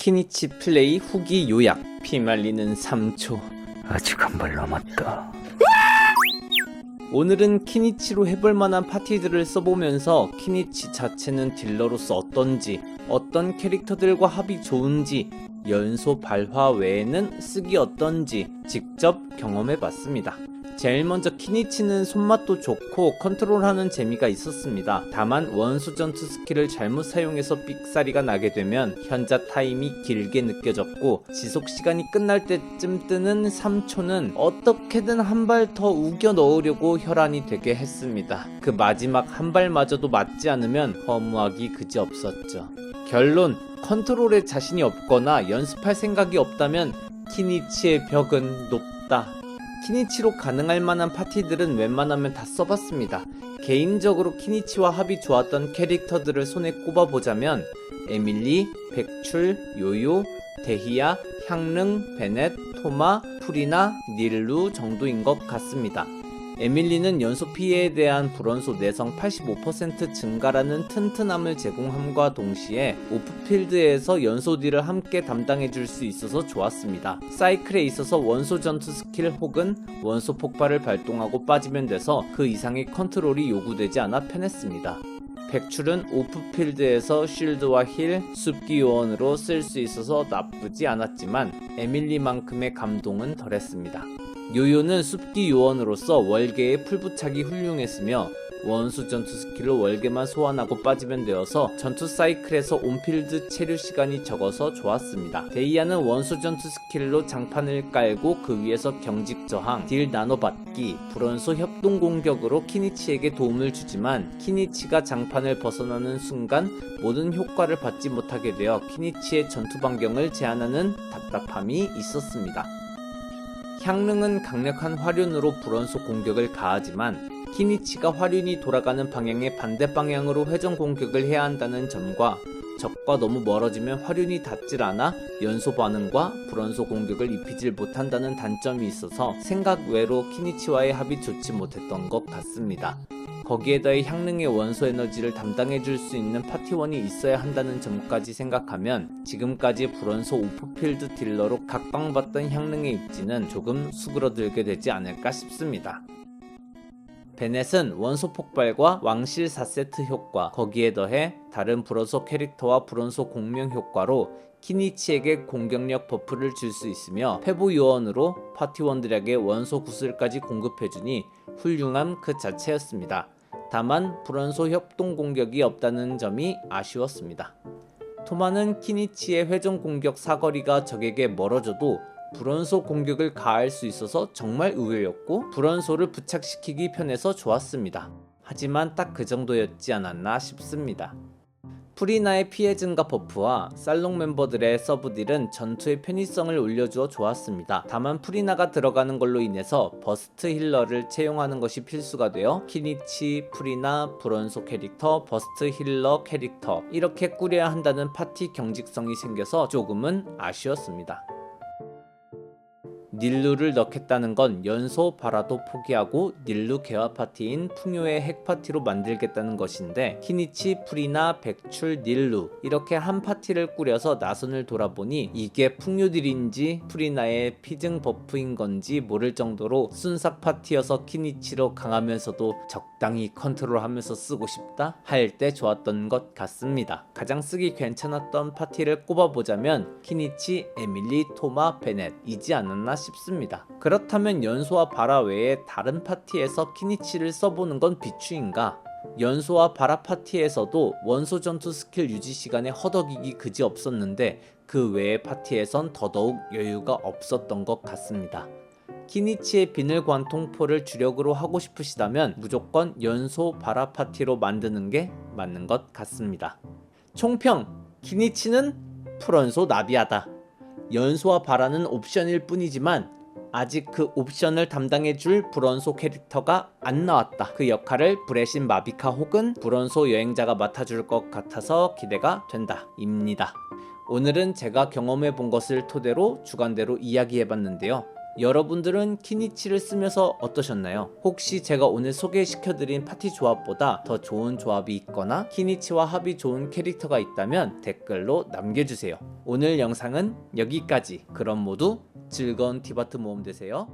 키니치 플레이 후기 요약. 피말리는 3초. 아직 한 발 남았다. 오늘은 키니치로 해볼만한 파티들을 써보면서 키니치 자체는 딜러로서 어떤지, 어떤 캐릭터들과 합이 좋은지, 연소 발화 외에는 쓰기 어떤지 직접 경험해봤습니다. 제일 먼저 키니치는 손맛도 좋고 컨트롤하는 재미가 있었습니다. 다만 원수 전투 스킬을 잘못 사용해서 삑사리가 나게 되면 현자 타임이 길게 느껴졌고, 지속시간이 끝날 때쯤 뜨는 3초는 어떻게든 한 발 더 우겨 넣으려고 혈안이 되게 했습니다. 그 마지막 한 발마저도 맞지 않으면 허무하기 그지없었죠. 결론, 컨트롤에 자신이 없거나 연습할 생각이 없다면 키니치의 벽은 높다. 키니치로 가능할 만한 파티들은 웬만하면 다 써봤습니다. 개인적으로 키니치와 합이 좋았던 캐릭터들을 손에 꼽아보자면 에밀리, 백출, 요요, 데히야, 향릉, 베넷, 토마, 프리나, 닐루 정도인 것 같습니다. 에밀리는 연소 피해에 대한 불원소 내성 85% 증가라는 튼튼함을 제공함과 동시에 오프필드에서 연소 딜을 함께 담당해줄 수 있어서 좋았습니다. 사이클에 있어서 원소 전투 스킬 혹은 원소 폭발을 발동하고 빠지면 돼서 그 이상의 컨트롤이 요구되지 않아 편했습니다. 백출은 오프필드에서 쉴드와 힐, 숲기 요원으로 쓸 수 있어서 나쁘지 않았지만 에밀리만큼의 감동은 덜했습니다. 요요는 숲기 요원으로서 월계의 풀부착이 훌륭했으며 원수 전투 스킬을 월계만 소환하고 빠지면 되어서 전투 사이클에서 온필드 체류 시간이 적어서 좋았습니다. 데이아는 원수 전투 스킬로 장판을 깔고 그 위에서 경직 저항, 딜 나눠받기, 불원소 협동 공격으로 키니치에게 도움을 주지만 키니치가 장판을 벗어나는 순간 모든 효과를 받지 못하게 되어 키니치의 전투 반경을 제한하는 답답함이 있었습니다. 향릉은 강력한 화륜으로 불원소 공격을 가하지만 키니치가 화륜이 돌아가는 방향의 반대 방향으로 회전 공격을 해야 한다는 점과 적과 너무 멀어지면 화륜이 닿질 않아 연소 반응과 불원소 공격을 입히질 못한다는 단점이 있어서 생각 외로 키니치와의 합이 좋지 못했던 것 같습니다. 거기에 더해 향릉의 원소 에너지를 담당해줄 수 있는 파티원이 있어야 한다는 점까지 생각하면 지금까지 불원소 오프필드 딜러로 각광받던 향릉의 입지는 조금 수그러들게 되지 않을까 싶습니다. 베넷은 원소 폭발과 왕실 4세트 효과, 거기에 더해 다른 불원소 캐릭터와 불원소 공명 효과로 키니치에게 공격력 버프를 줄 수 있으며 패부 요원으로 파티원들에게 원소 구슬까지 공급해주니 훌륭함 그 자체였습니다. 다만 불원소 협동 공격이 없다는 점이 아쉬웠습니다. 토마는 키니치의 회전 공격 사거리가 적에게 멀어져도 불원소 공격을 가할 수 있어서 정말 의외였고 불원소를 부착시키기 편해서 좋았습니다. 하지만 딱 그 정도였지 않았나 싶습니다. 프리나의 피해 증가 버프와 살롱 멤버들의 서브딜은 전투의 편의성을 올려주어 좋았습니다. 다만 프리나가 들어가는 걸로 인해서 버스트 힐러를 채용하는 것이 필수가 되어 키니치, 프리나, 불원소 캐릭터, 버스트 힐러 캐릭터 이렇게 꾸려야 한다는 파티 경직성이 생겨서 조금은 아쉬웠습니다. 닐루를 넣겠다는 건 연소 바라도 포기하고 닐루 개화 파티인 풍요의 핵 파티로 만들겠다는 것인데 키니치, 프리나, 백출, 닐루 이렇게 한 파티를 꾸려서 나선을 돌아보니 이게 풍요딜인지 프리나의 피증 버프인 건지 모를 정도로 순삭 파티여서 키니치로 강하면서도 적당히 컨트롤하면서 쓰고 싶다 할 때 좋았던 것 같습니다. 가장 쓰기 괜찮았던 파티를 꼽아보자면 키니치, 에밀리, 토마, 베넷이지 않았나 싶습니다. 그렇다면 연소와 바라 외에 다른 파티에서 키니치를 써보는 건 비추인가? 연소와 바라 파티에서도 원소 전투 스킬 유지 시간에 허덕이기 그지 없었는데 그 외의 파티에선 더더욱 여유가 없었던 것 같습니다. 키니치의 비늘 관통포를 주력으로 하고 싶으시다면 무조건 연소 바라 파티로 만드는 게 맞는 것 같습니다. 총평! 키니치는 풀원소 나비하다. 연소와 바라는 옵션일 뿐이지만 아직 그 옵션을 담당해줄 불원소 캐릭터가 안 나왔다. 그 역할을 브레신 마비카 혹은 불원소 여행자가 맡아줄 것 같아서 기대가 된다 입니다. 오늘은 제가 경험해본 것을 토대로 주관대로 이야기해봤는데요. 여러분들은 키니치를 쓰면서 어떠셨나요? 혹시 제가 오늘 소개시켜드린 파티 조합보다 더 좋은 조합이 있거나 키니치와 합이 좋은 캐릭터가 있다면 댓글로 남겨주세요. 오늘 영상은 여기까지. 그럼 모두 즐거운 티바트 모험 되세요.